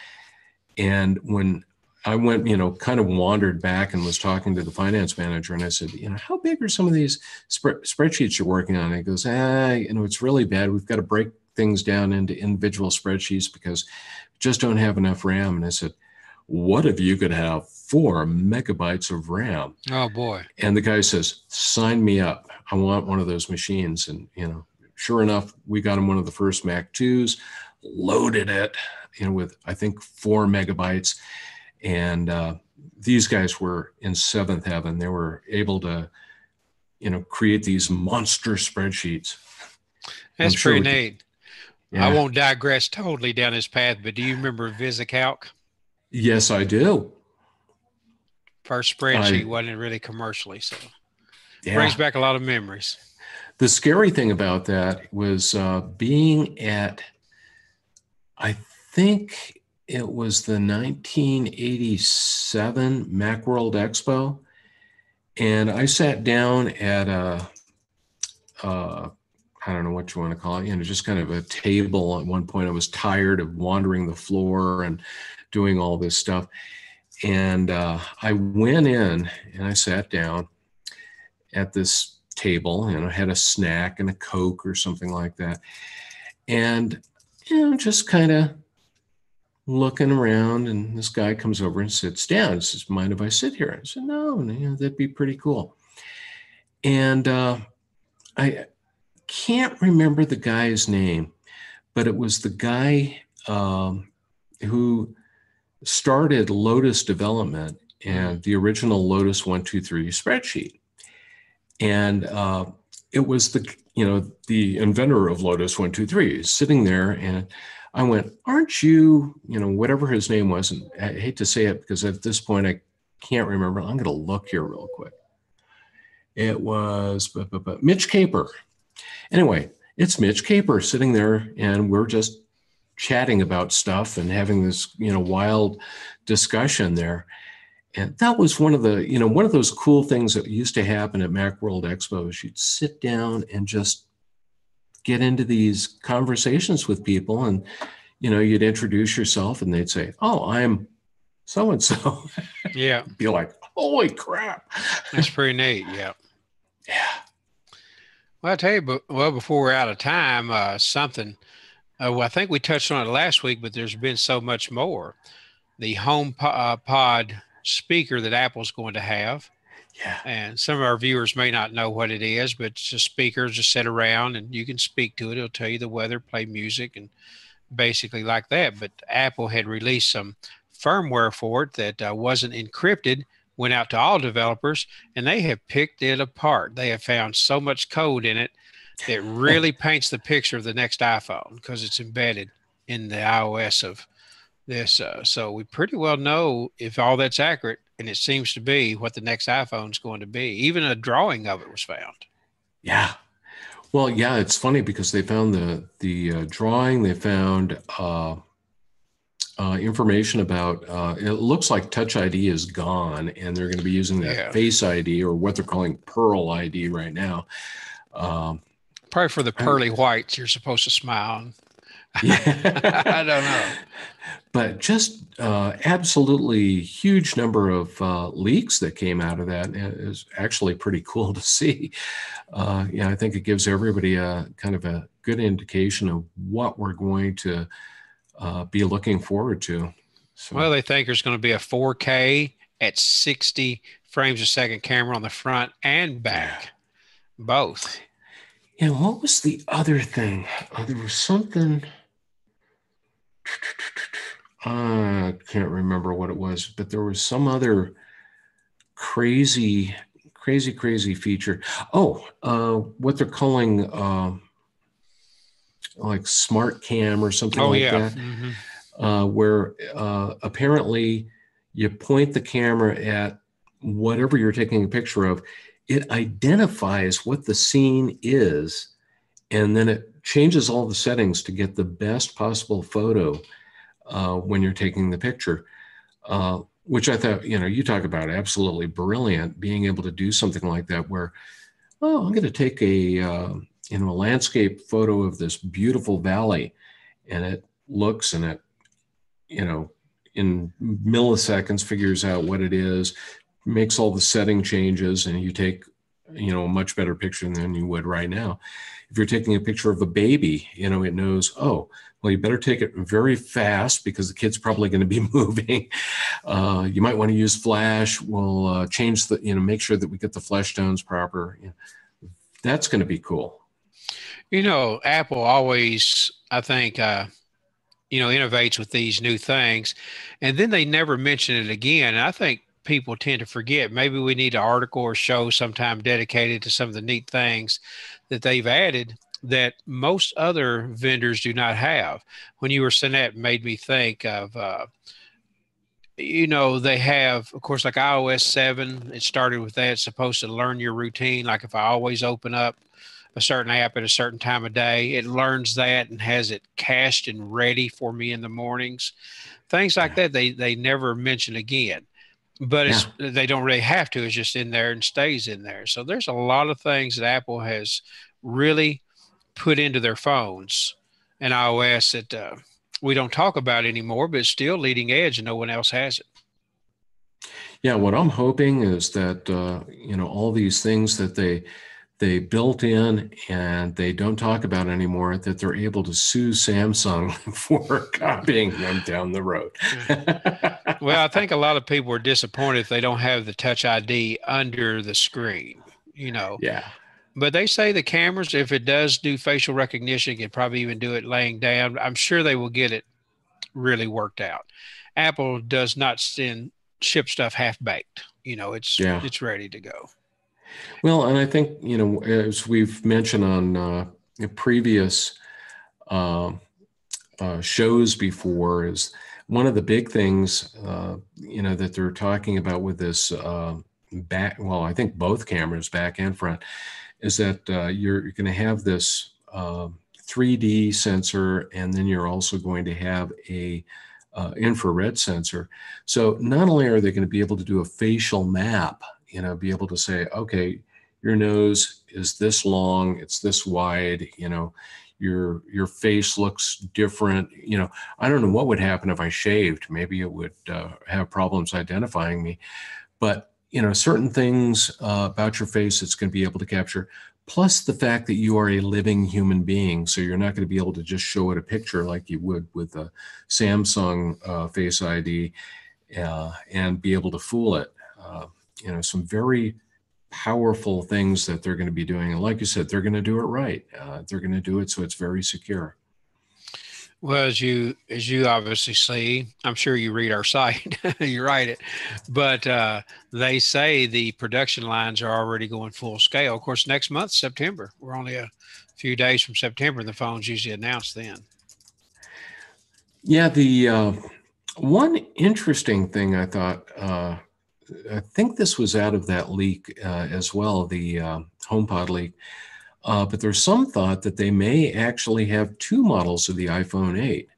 And when I went, kind of wandered back and was talking to the finance manager, and I said, how big are some of these spreadsheets you're working on? And he goes, it's really bad. We've got to break things down into individual spreadsheets because we just don't have enough RAM. And I said, what if you could have 4 megabytes of RAM? Oh, boy. And the guy says, sign me up. I want one of those machines. And, sure enough, we got him one of the first Mac 2s, loaded it, with, I think, 4 megabytes. And these guys were in seventh heaven. They were able to, create these monster spreadsheets. That's pretty neat. Yeah. I won't digress totally down this path, but do you remember VisiCalc? Yes, I do. First spreadsheet wasn't really commercially, so yeah. Brings back a lot of memories. The scary thing about that was being at, I think it was the 1987 Macworld Expo, and I sat down at I don't know what you want to call it, just kind of a table. At one point, I was tired of wandering the floor and doing all this stuff. And I went in and I sat down at this table, and I had a snack and a Coke or something like that. And, just kind of looking around, and this guy comes over and sits down. He says, "Mind if I sit here?" I said, "No, that'd be pretty cool." And I can't remember the guy's name, but it was the guy who started Lotus development and the original Lotus 1-2-3 spreadsheet. And it was the inventor of Lotus 1-2-3 sitting there, and I went, "Aren't you, whatever his name was?" And I hate to say it because at this point I can't remember. I'm going to look here real quick. It was Mitch Caper. Anyway, it's Mitch Caper sitting there, and we're just chatting about stuff and having this, wild discussion there. And that was one of those cool things that used to happen at Macworld Expos. You'd sit down and just get into these conversations with people, and, you'd introduce yourself and they'd say, "Oh, I'm so-and-so." Yeah. Be like, "Holy crap." That's pretty neat. Yeah. Yeah. Well, I'll tell you, before we're out of time, something, I think we touched on it last week, but there's been so much more. The home pod speaker that Apple's going to have. Yeah. And some of our viewers may not know what it is, but it's a speaker just set around and you can speak to it. It'll tell you the weather, play music, and basically like that. But Apple had released some firmware for it that wasn't encrypted, went out to all developers, and they have picked it apart. They have found so much code in it that really paints the picture of the next iPhone because it's embedded in the iOS of this. So we pretty well know if all that's accurate, and it seems to be, what the next iPhone is going to be. Even a drawing of it was found. Yeah. Well, yeah, it's funny because they found the drawing. They found information about, it looks like Touch ID is gone, and they're going to be using that Face ID, or what they're calling Pearl ID right now. Probably for the pearly whites, you're supposed to smile. Yeah. I don't know. But just absolutely huge number of leaks that came out of that. Is actually pretty cool to see. I think it gives everybody a kind of a good indication of what we're going to be looking forward to. So. Well, they think there's going to be a 4K at 60 frames a second camera on the front and back, both. Yeah, what was the other thing? There was something, I can't remember what it was, but there was some other crazy feature. What they're calling like smart cam or something that. Mm-hmm. Where apparently you point the camera at whatever you're taking a picture of, it identifies what the scene is, and then it changes all the settings to get the best possible photo when you're taking the picture, which I thought, you talk about absolutely brilliant, being able to do something like that where, I'm going to take a landscape photo of this beautiful valley, and it looks, and it, in milliseconds figures out what it is, makes all the setting changes, and you take, a much better picture than you would right now. If you're taking a picture of a baby, it knows, well, you better take it very fast because the kid's probably going to be moving. You might want to use flash. We'll change the, make sure that we get the flash tones proper. That's going to be cool. Apple always, I think, innovates with these new things, and then they never mention it again. And I think people tend to forget. Maybe we need an article or show sometime dedicated to some of the neat things that they've added that most other vendors do not have. When you were saying that, it made me think of, they have, of course, like iOS 7, it started with that. It's supposed to learn your routine. Like if I always open up a certain app at a certain time of day, it learns that and has it cached and ready for me in the mornings. Things like that, they never mention again. But they don't really have to. It's just in there and stays in there. So there's a lot of things that Apple has really put into their phones and iOS that we don't talk about anymore, but it's still leading edge and no one else has it. Yeah, what I'm hoping is that, all these things that they built in and they don't talk about anymore, that they're able to sue Samsung for copying them down the road. Well, I think a lot of people are disappointed if they don't have the Touch ID under the screen, Yeah. But they say the cameras, if it does do facial recognition, it can probably even do it laying down. I'm sure they will get it really worked out. Apple does not ship stuff half-baked. It's ready to go. Well, and I think, as we've mentioned on previous shows before, is one of the big things, that they're talking about with this I think both cameras, back and front, is that you're going to have this 3D sensor, and then you're also going to have a infrared sensor. So not only are they going to be able to do a facial map, be able to say, okay, your nose is this long, it's this wide, your face looks different. I don't know what would happen if I shaved. Maybe it would have problems identifying me. But, certain things about your face it's going to be able to capture, plus the fact that you are a living human being. So you're not going to be able to just show it a picture like you would with a Samsung Face ID and be able to fool it. Some very powerful things that they're going to be doing. And like you said, they're going to do it right. They're going to do it so it's very secure. Well, as you obviously see, I'm sure you read our site, you write it, but they say the production lines are already going full scale. Of course, next month, September, we're only a few days from September, and the phone's usually announced then. Yeah, the one interesting thing I thought, I think this was out of that leak as well, the HomePod leak. But there's some thought that they may actually have two models of the iPhone 8.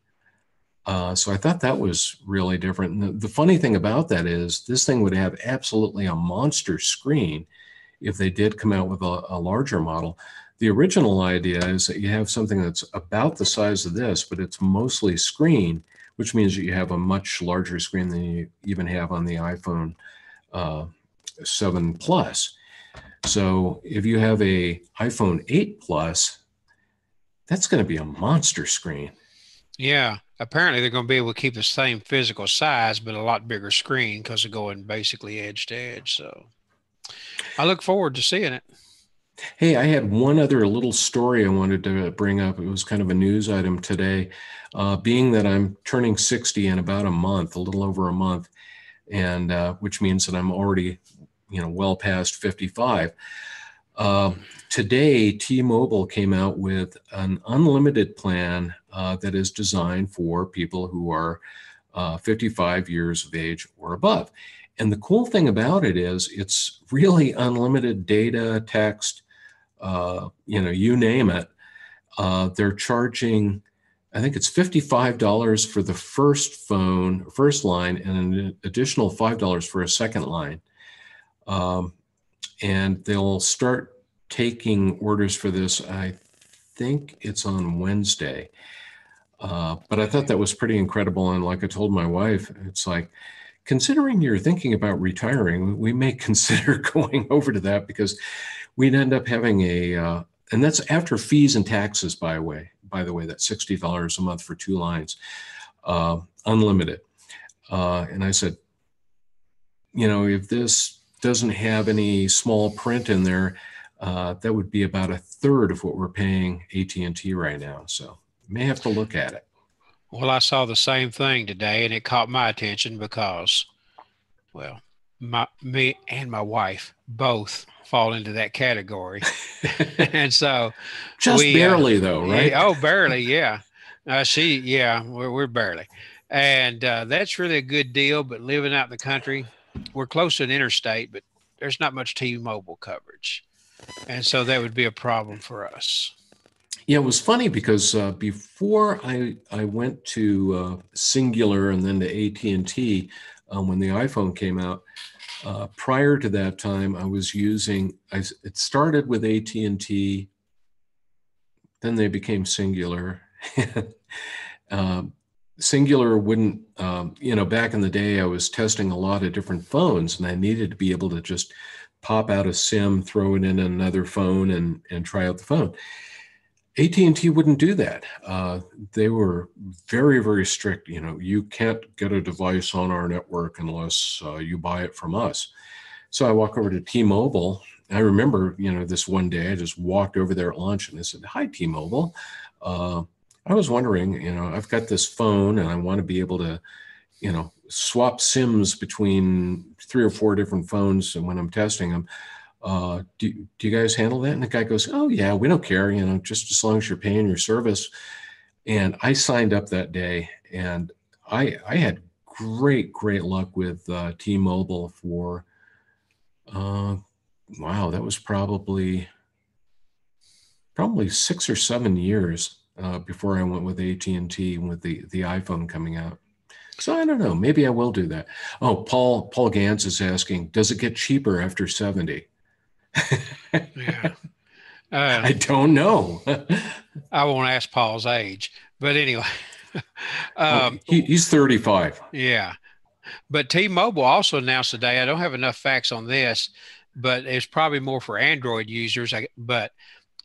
So I thought that was really different. And the funny thing about that is this thing would have absolutely a monster screen if they did come out with a larger model. The original idea is that you have something that's about the size of this, but it's mostly screen, which means that you have a much larger screen than you even have on the iPhone 7 Plus. So if you have a iPhone 8 Plus, that's going to be a monster screen. Yeah, apparently they're going to be able to keep the same physical size, but a lot bigger screen because they're going basically edge to edge. So I look forward to seeing it. Hey, I had one other little story I wanted to bring up. It was kind of a news item today, being that I'm turning 60 in about a month, a little over a month, and which means that I'm already well past 55. Today, T-Mobile came out with an unlimited plan that is designed for people who are 55 years of age or above. And the cool thing about it is it's really unlimited data, text, you name it. They're charging, I think it's $55 for the first line, and an additional $5 for a second line. And they'll start taking orders for this. I think it's on Wednesday. But I thought that was pretty incredible. And like I told my wife, it's like, considering you're thinking about retiring, we may consider going over to that, because we'd end up having and that's after fees and taxes, by the way, that's $60 a month for 2 lines, unlimited. And I said, if this doesn't have any small print in there, that would be about a third of what we're paying AT&T right now. So you may have to look at it. Well, I saw the same thing today, and it caught my attention because, well, me and my wife both fall into that category. And so just barely though, right? Yeah, oh, barely. Yeah. We're barely. And that's really a good deal. But living out in the country, we're close to an interstate, but there's not much T-Mobile coverage. And so that would be a problem for us. Yeah, it was funny because before I went to Singular and then to AT&T when the iPhone came out, prior to that time, I was using, it started with AT&T, then they became Singular. Singular wouldn't, back in the day, I was testing a lot of different phones and I needed to be able to just pop out a SIM, throw it in another phone and try out the phone. AT&T wouldn't do that. They were very, very strict. You can't get a device on our network unless you buy it from us. So I walk over to T-Mobile. I remember, this one day I just walked over there at lunch and I said, "Hi, T-Mobile. I was wondering, I've got this phone and I want to be able to, swap SIMs between 3 or 4 different phones when I'm testing them. Do you guys handle that?" And the guy goes, "Oh yeah, we don't care, just as long as you're paying your service." And I signed up that day and I had great luck with T-Mobile for, wow, that was probably 6 or 7 years before I went with AT&T with the iPhone coming out. So I don't know, maybe I will do that. Oh, Paul Gantz is asking, does it get cheaper after 70? Yeah. I don't know. I won't ask Paul's age, but anyway. He's 35. Yeah. But T-Mobile also announced today, I don't have enough facts on this, but it's probably more for Android users, but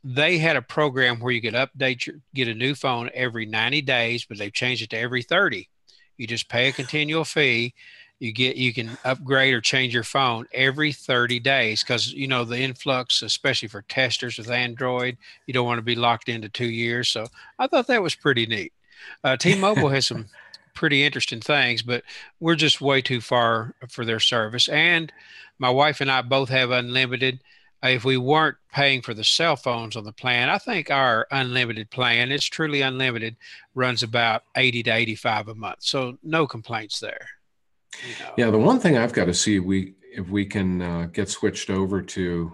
they had a program where you could get a new phone every 90 days, but they've changed it to every 30. You just pay a continual fee. You can upgrade or change your phone every 30 days because, the influx, especially for testers with Android, you don't want to be locked into 2 years. So I thought that was pretty neat. T-Mobile has some pretty interesting things, but we're just way too far for their service. And my wife and I both have unlimited. If we weren't paying for the cell phones on the plan, I think our unlimited plan, it's truly unlimited, runs about $80 to $85 a month. So no complaints there. Yeah, the one thing I've got to see if we can get switched over to,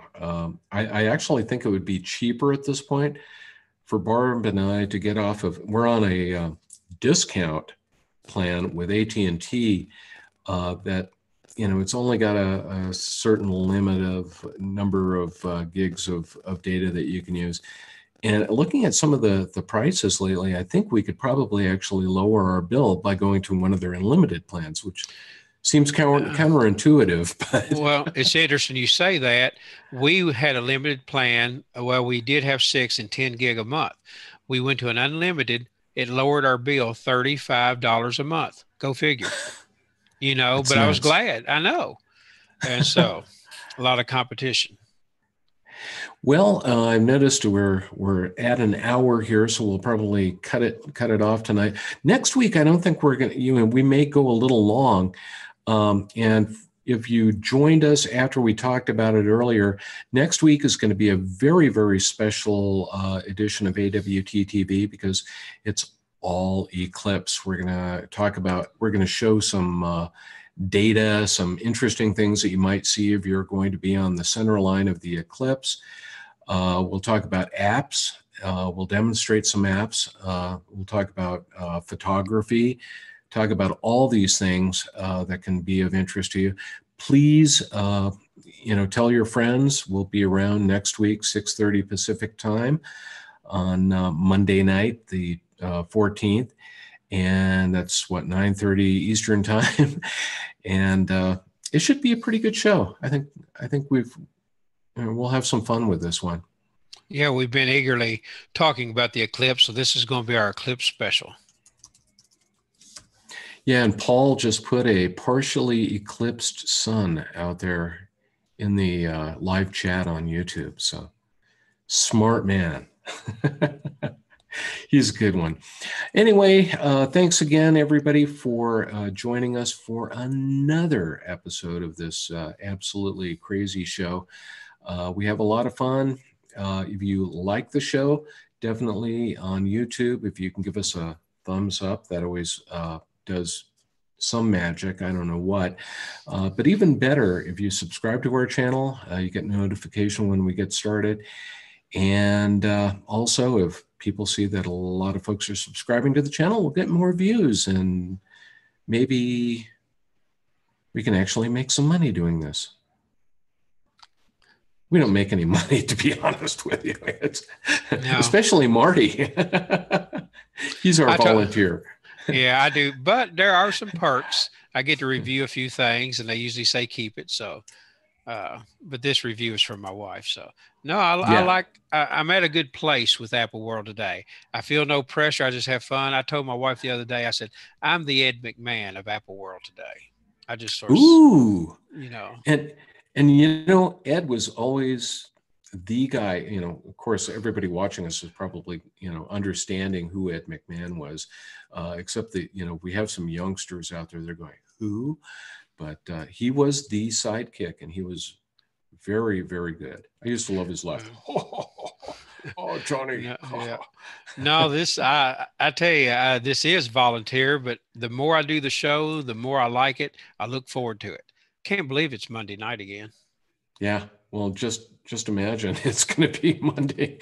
I actually think it would be cheaper at this point for Barb and I to get off of, we're on a discount plan with AT&T that, it's only got a certain limit of number of gigs of data that you can use. And looking at some of the prices lately, I think we could probably actually lower our bill by going to one of their unlimited plans, which seems counterintuitive. But well, it's interesting you say that. We had a limited plan. Well, we did have 6 and 10 gig a month. We went to an unlimited. It lowered our bill $35 a month. Go figure. But nuts. I was glad. I know. And so a lot of competition. Well, I've noticed we're at an hour here, so we'll probably cut it off tonight. Next week, I don't think we're going to, we may go a little long. And if you joined us after we talked about it earlier, next week is going to be a very, very special edition of AWT TV because it's all Eclipse. We're going to show some data, some interesting things that you might see if you're going to be on the center line of the eclipse. We'll talk about apps. We'll demonstrate some apps. We'll talk about photography, talk about all these things that can be of interest to you. Please, tell your friends. We'll be around next week, 6:30 Pacific time on Monday night, the 14th. And that's 9:30 Eastern time. And it should be a pretty good show. I think we'll have some fun with this one. Yeah, we've been eagerly talking about the eclipse, so this is going to be our eclipse special. Yeah, and Paul just put a partially eclipsed sun out there in the live chat on YouTube. So smart man. He's a good one. Anyway, thanks again, everybody, for joining us for another episode of this absolutely crazy show. We have a lot of fun. If you like the show, definitely on YouTube, if you can give us a thumbs up, that always does some magic. I don't know what. But even better, if you subscribe to our channel, you get notification when we get started. And also, if people see that a lot of folks are subscribing to the channel, we'll get more views, and maybe we can actually make some money doing this. We don't make any money, to be honest with you. No. Especially Marty. He's our volunteer. Yeah, I do. But there are some perks. I get to review a few things, and they usually say keep it. So, but this review is from my wife. So, no, I'm at a good place with Apple World today. I feel no pressure. I just have fun. I told my wife the other day, I said, I'm the Ed McMahon of Apple World today. I just sort of, you know. And you know, Ed was always the guy, you know, of course, everybody watching us is probably, you know, understanding who Ed McMahon was, except that, you know, we have some youngsters out there, they're going, who? But he was the sidekick, and he was very, very good. I used to love his laugh. Oh, Johnny. No, this, I tell you, this is volunteer, but the more I do the show, the more I like it. I look forward to it. Can't believe it's Monday night again. Yeah. Well, just imagine it's going to be Monday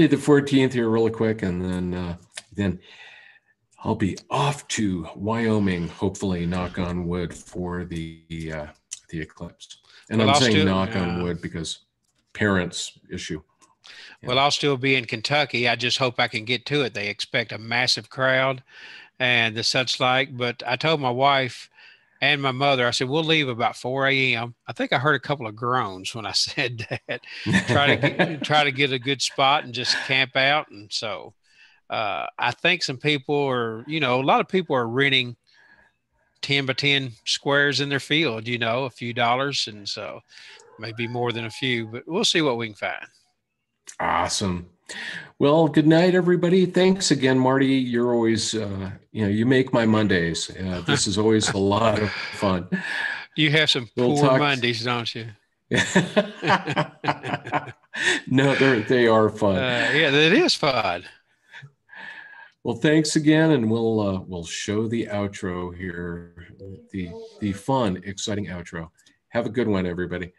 the 14th here really quick. And then I'll be off to Wyoming, hopefully, knock on wood, for the eclipse. And well, I'm saying knock on wood because parents issue. Yeah. Well, I'll still be in Kentucky. I just hope I can get to it. They expect a massive crowd and the such like. But I told my wife and my mother, I said, we'll leave about 4 a.m. I think I heard a couple of groans when I said that. try to get a good spot and just camp out. And so I think some people are, you know, a lot of people are renting 10 by 10 squares in their field, you know, a few dollars. And so maybe more than a few, but we'll see what we can find. Awesome. Well, good night, everybody. Thanks again, Marty. You're always, you know, you make my Mondays. This is always a lot of fun. You have some poor Mondays, don't you? No, they are fun. Yeah, it is fun. Well, thanks again, and we'll show the outro here, the fun, exciting outro. Have a good one, everybody.